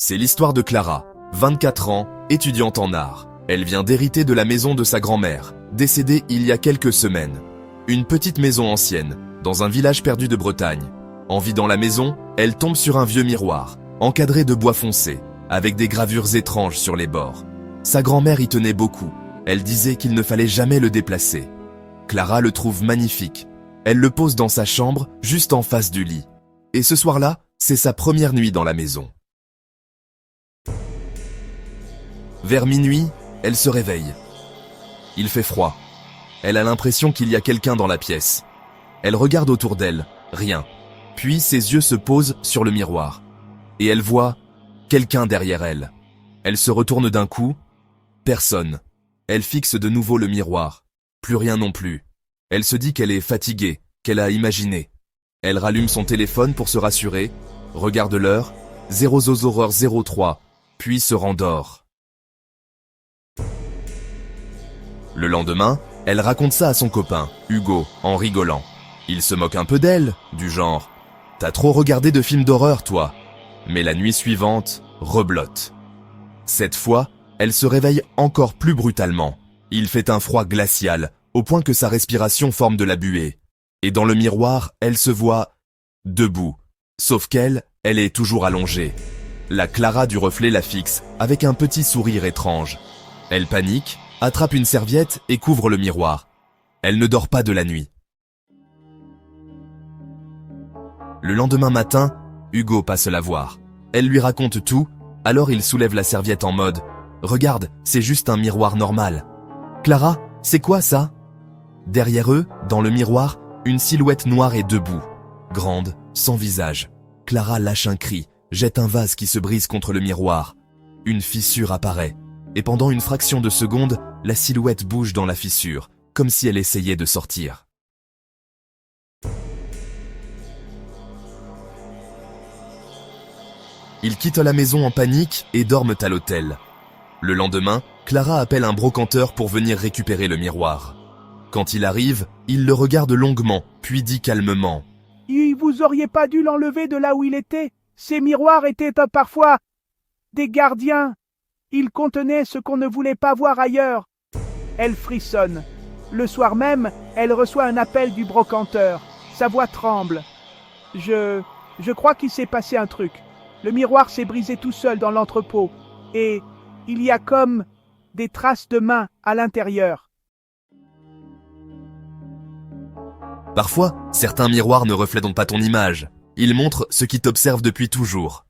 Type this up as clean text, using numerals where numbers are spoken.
C'est l'histoire de Clara, 24 ans, étudiante en art. Elle vient d'hériter de la maison de sa grand-mère, décédée il y a quelques semaines. Une petite maison ancienne, dans un village perdu de Bretagne. En vidant la maison, elle tombe sur un vieux miroir, encadré de bois foncé, avec des gravures étranges sur les bords. Sa grand-mère y tenait beaucoup. Elle disait qu'il ne fallait jamais le déplacer. Clara le trouve magnifique. Elle le pose dans sa chambre, juste en face du lit. Et ce soir-là, c'est sa première nuit dans la maison. Vers minuit, elle se réveille. Il fait froid. Elle a l'impression qu'il y a quelqu'un dans la pièce. Elle regarde autour d'elle, rien. Puis ses yeux se posent sur le miroir. Et elle voit quelqu'un derrière elle. Elle se retourne d'un coup. Personne. Elle fixe de nouveau le miroir. Plus rien non plus. Elle se dit qu'elle est fatiguée, qu'elle a imaginé. Elle rallume son téléphone pour se rassurer, regarde l'heure, 00h03, puis se rendort. Le lendemain, elle raconte ça à son copain, Hugo, en rigolant. Il se moque un peu d'elle, du genre « T'as trop regardé de films d'horreur, toi !» Mais la nuit suivante, rebelote. Cette fois, elle se réveille encore plus brutalement. Il fait un froid glacial, au point que sa respiration forme de la buée. Et dans le miroir, elle se voit debout. Sauf qu'elle, elle est toujours allongée. La Clara du reflet la fixe, avec un petit sourire étrange. Elle panique, attrape une serviette et couvre le miroir. Elle ne dort pas de la nuit. Le lendemain matin, Hugo passe la voir. Elle lui raconte tout, alors il soulève la serviette en mode « Regarde, c'est juste un miroir normal. »« Clara, c'est quoi ça ?» Derrière eux, dans le miroir, une silhouette noire est debout, grande, sans visage. Clara lâche un cri, jette un vase qui se brise contre le miroir. Une fissure apparaît, et pendant une fraction de seconde, la silhouette bouge dans la fissure, comme si elle essayait de sortir. Ils quittent la maison en panique et dorment à l'hôtel. Le lendemain, Clara appelle un brocanteur pour venir récupérer le miroir. Quand il arrive, il le regarde longuement, puis dit calmement « Vous auriez pas dû l'enlever de là où il était. Ces miroirs étaient parfois des gardiens. Ils contenaient ce qu'on ne voulait pas voir ailleurs. » Elle frissonne. Le soir même, elle reçoit un appel du brocanteur. Sa voix tremble. Je crois qu'il s'est passé un truc. Le miroir s'est brisé tout seul dans l'entrepôt. Et il y a comme des traces de mains à l'intérieur. Parfois, certains miroirs ne reflètent pas ton image. Ils montrent ce qui t'observe depuis toujours.